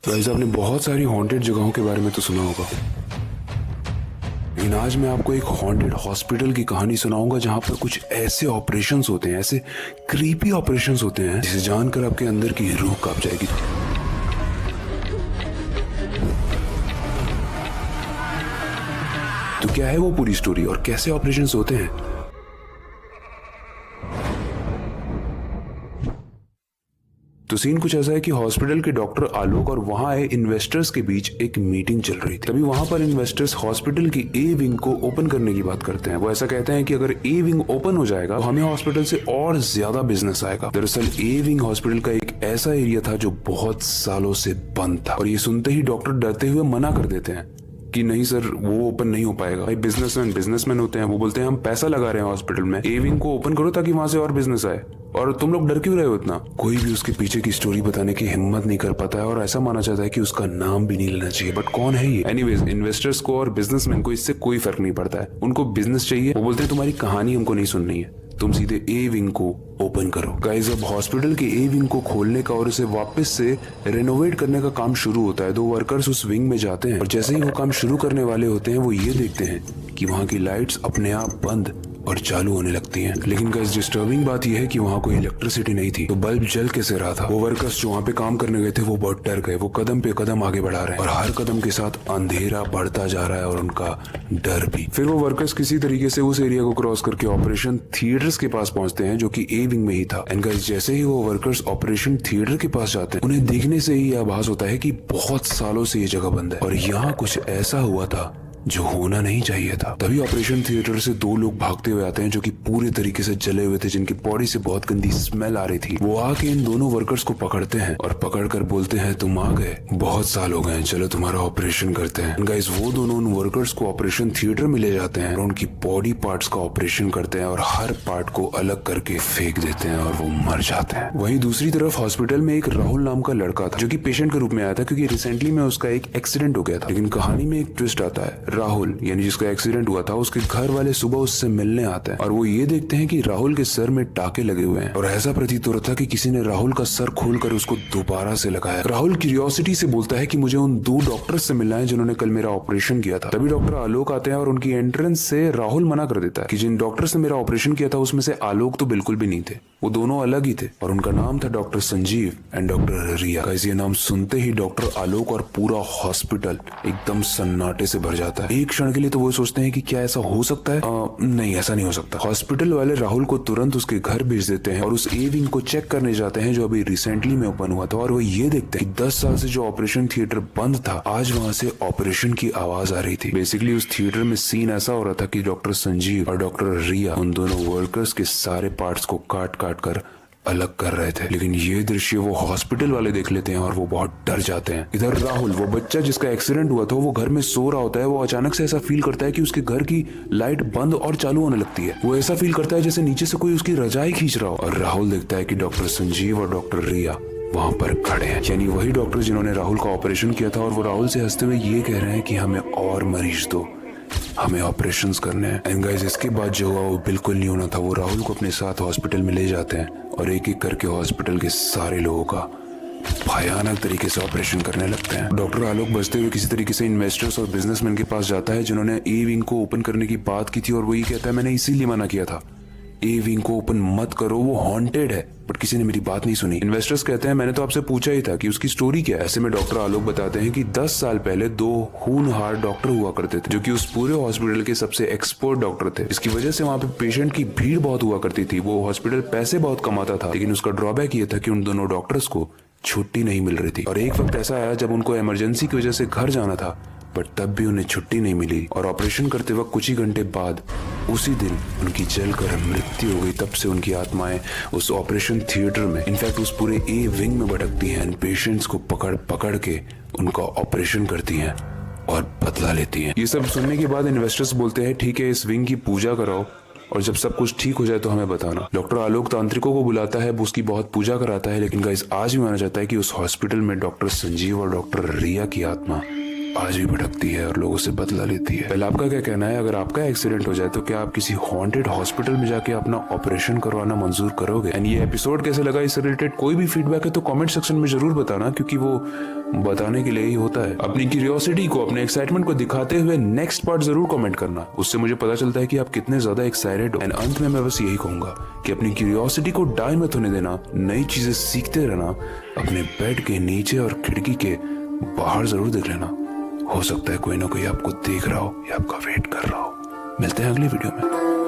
Guys, आपने बहुत सारी हॉन्टेड जगहों के बारे में तो सुना होगा, लेकिन आज मैं आपको एक हॉन्टेड हॉस्पिटल की कहानी सुनाऊंगा जहां पर कुछ ऐसे ऑपरेशंस होते हैं, ऐसे क्रीपी ऑपरेशंस होते हैं जिसे जानकर आपके अंदर की रूह कांप जाएगी। तो क्या है वो पूरी स्टोरी और कैसे ऑपरेशंस होते हैं? तो सीन कुछ ऐसा है कि हॉस्पिटल के डॉक्टर आलोक और वहां आए इन्वेस्टर्स के बीच एक मीटिंग चल रही थी। तभी वहां पर इन्वेस्टर्स हॉस्पिटल की ए विंग को ओपन करने की बात करते हैं। वो ऐसा कहते हैं कि अगर ए विंग ओपन हो जाएगा तो हमें हॉस्पिटल से और ज्यादा बिजनेस आएगा। दरअसल ए विंग हॉस्पिटल का एक ऐसा एरिया था जो बहुत सालों से बंद था, और ये सुनते ही डॉक्टर डरते हुए मना कर देते हैं कि नहीं सर, वो ओपन नहीं हो पाएगा। भाई बिजनेसमैन होते हैं, वो बोलते हैं हम पैसा लगा रहे हैं हॉस्पिटल में, ए विंग को ओपन करो ताकि वहां से और बिजनेस आए, और तुम लोग डर क्यों रहे हो इतना? कोई भी उसके पीछे की स्टोरी बताने की हिम्मत नहीं कर पाता है, और ऐसा माना जाता है कि उसका नाम भी नहीं लेना चाहिए। बट कौन है ये? एनीवेज, इन्वेस्टर्स को और बिजनेसमैन को इससे कोई फर्क नहीं पड़ता है, उनको बिजनेस चाहिए। वो बोलते हैं तुम्हारी कहानी हमको नहीं सुननी है, तुम सीधे ए विंग को ओपन करो। गाइस, अब हॉस्पिटल के ए विंग को खोलने का और उसे वापस से रेनोवेट करने का काम शुरू होता है। 2 वर्कर्स उस विंग में जाते हैं, और जैसे ही वो काम शुरू करने वाले होते हैं वो ये देखते हैं कि वहाँ की लाइट्स अपने आप बंद और चालू होने लगती हैं। लेकिन गाइस, डिस्टर्बिंग बात यह है कि वहाँ कोई इलेक्ट्रिसिटी नहीं थी, तो बल्ब जल कैसे रहा था? वो वर्कर्स जो वहाँ पे काम करने गए थे वो बहुत डर गए। वो कदम पे कदम आगे बढ़ा रहे हैं, और हर कदम के साथ अंधेरा बढ़ता जा रहा है और उनका डर भी। फिर वो वर्कर्स किसी तरीके से उस एरिया को क्रॉस करके ऑपरेशन थिएटर्स के पास पहुंचते हैं, जो कि ए विंग में ही था। एंड गाइस, जैसे ही वो वर्कर्स ऑपरेशन थिएटर के पास जाते हैं, उन्हें देखने से ही आभास होता है कि बहुत सालों से ये जगह बंद है, और यहाँ कुछ ऐसा हुआ था जो होना नहीं चाहिए था। तभी ऑपरेशन थिएटर से 2 लोग भागते हुए आते हैं, जो कि पूरे तरीके से जले हुए थे, जिनकी बॉडी से बहुत गंदी स्मेल आ रही थी। वो आके इन दोनों वर्कर्स को पकड़ते हैं और पकड़कर बोलते हैं तुम आ गए, बहुत साल हो गए, चलो तुम्हारा ऑपरेशन करते हैं। गाइस, वो दोनों उन वर्कर्स को ऑपरेशन थिएटर में ले जाते हैं और उनकी बॉडी पार्ट्स का ऑपरेशन करते हैं, और हर पार्ट को अलग करके फेंक देते हैं, और वो मर जाते हैं। वहीं दूसरी तरफ हॉस्पिटल में एक राहुल नाम का लड़का था, जो कि पेशेंट के रूप में आया था, क्योंकि रिसेंटली में उसका एक एक्सीडेंट हो गया था। लेकिन कहानी में एक ट्विस्ट आता है। राहुल, यानी जिसका एक्सीडेंट हुआ था, उसके घर वाले सुबह उससे मिलने आते हैं, और वो ये देखते हैं कि राहुल के सर में टाके लगे हुए हैं, और ऐसा प्रतीत हो रहा था कि किसी ने राहुल का सर खोलकर उसको दोबारा से लगाया। राहुल क्यूरियोसिटी से बोलता है कि मुझे उन 2 डॉक्टर्स से मिलना है जिन्होंने कल मेरा ऑपरेशन किया था। तभी डॉक्टर आलोक आते हैं, और उनकी एंट्रेंस से राहुल मना कर देता है कि जिन डॉक्टर्स ने मेरा ऑपरेशन किया था उसमें से आलोक तो बिल्कुल भी नहीं थे, वो दोनों अलग ही थे, और उनका नाम था डॉक्टर संजीव एंड डॉक्टर रिया। ये नाम सुनते ही डॉक्टर आलोक और पूरा हॉस्पिटल एकदम सन्नाटे से भर जाता है। एक क्षण के लिए तो वो सोचते हैं कि क्या ऐसा हो सकता है? नहीं, ऐसा नहीं हो सकता। हॉस्पिटल वाले राहुल को तुरंत उसके घर भेज देते हैं, और उस ए विंग को चेक करने जाते हैं जो अभी रिसेंटली में ओपन हुआ था, और वो ये देखते हैं कि 10 साल से जो ऑपरेशन थिएटर बंद था, आज वहां से ऑपरेशन की आवाज आ रही थी। बेसिकली उस थिएटर में सीन ऐसा हो रहा था कि डॉक्टर संजीव और डॉक्टर रिया उन दोनों वर्कर्स के सारे पार्ट्स को काट काट कर अलग कर रहे थे। लेकिन ये दृश्य वो हॉस्पिटल वाले देख लेते हैं और वो बहुत डर जाते हैं। इधर राहुल, वो बच्चा जिसका एक्सीडेंट हुआ था, वो घर में सो रहा होता है। वो अचानक से ऐसा फील करता है कि उसके घर की लाइट बंद और चालू होने लगती है। वो ऐसा फील करता है जैसे नीचे से कोई उसकी रजाई खींच रहा हो, और राहुल देखता है कि डॉक्टर संजीव और डॉक्टर रिया वहां पर खड़े हैं, यानी वही डॉक्टर जिन्होंने राहुल का ऑपरेशन किया था। और वो राहुल से हंसते हुए ये कह रहे हैं कि हमें और मरीज दो, हमें ऑपरेशंस करने हैं। एंड गाइस, इसके बाद जो हुआ वो बिल्कुल नहीं होना था। वो राहुल को अपने साथ हॉस्पिटल में ले जाते हैं, और एक एक करके हॉस्पिटल के सारे लोगों का भयानक तरीके से ऑपरेशन करने लगते हैं। डॉक्टर आलोक बचते हुए किसी तरीके से इन्वेस्टर्स और बिजनेसमैन के पास जाता है जिन्होंने ए विंग को ओपन करने की बात की थी, और वो ये कहता है मैंने इसीलिए मना किया था, ए विंग को ओपन मत करो, वो हॉन्टेड है। बट किसी ने मेरी बात नहीं सुनी। इन्वेस्टर्स कहते हैं मैंने तो आपसे पूछा ही था कि उसकी स्टोरी क्या है। ऐसे में डॉक्टर आलोक बताते हैं कि 10 साल पहले 2 होनहार डॉक्टर हुआ करते थे, जो कि उस पूरे हॉस्पिटल के सबसे एक्सपर्ट डॉक्टर थे। इसकी वजह से वहाँ पे पेशेंट की भीड़ बहुत हुआ करती थी। वो हॉस्पिटल पैसे बहुत कमाता था, लेकिन उसका ड्रॉबैक ये था कि उन दोनों डॉक्टर्स को छुट्टी नहीं मिल रही थी। और एक वक्त ऐसा आया जब उनको इमरजेंसी की वजह से घर जाना था, बट तब भी उन्हें छुट्टी नहीं मिली, और ऑपरेशन करते वक्त कुछ ही घंटे बाद उसी दिन उनकी जलकर मृत्यु हो गई। तब से उनकी आत्माएं उस ऑपरेशन थिएटर में, इनफैक्ट उस पूरे ए विंग में भटकती हैं, पेशेंट्स को पकड़ पकड़ के उनका ऑपरेशन करती हैं और बदला लेती हैं। ये सब सुनने के बाद इन्वेस्टर्स बोलते हैं ठीक है, इस विंग की पूजा कराओ, और जब सब कुछ ठीक हो जाए तो हमें बताना। डॉक्टर आलोक तांत्रिकों को बुलाता है, वो उसकी बहुत पूजा कराता है। लेकिन गाइस, आज भी माना जाता है कि उस हॉस्पिटल में डॉक्टर संजीव और डॉक्टर रिया की आत्मा आज भी भटकती है और लोगों से बदला लेती है। पहले आपका क्या कहना है, अगर आपका एक्सीडेंट हो जाए तो क्या आप किसी हॉन्टेड हॉस्पिटल में जाके अपना ऑपरेशन करवाना मंजूर करोगे? एंड ये एपिसोड कैसे लगा, इससे रिलेटेड कोई भी फीडबैक है तो कमेंट सेक्शन में जरूर बताना, क्योंकि वो बताने के लिए ही होता है। अपनी क्यूरियोसिटी को, अपने एक्साइटमेंट को दिखाते हुए नेक्स्ट पार्ट जरूर कमेंट करना, उससे मुझे पता चलता है कि आप कितने ज्यादा एक्साइटेड हो। एंड अंत में मैं बस यही कहूंगा कि अपनी क्यूरियोसिटी को डाई मत होने देना, नई चीजें सीखते रहना, अपने बेड के नीचे और खिड़की के बाहर जरूर देख लेना। हो सकता है कोई ना कोई आपको देख रहा हो या आपका वेट कर रहा हो। मिलते हैं अगली वीडियो में।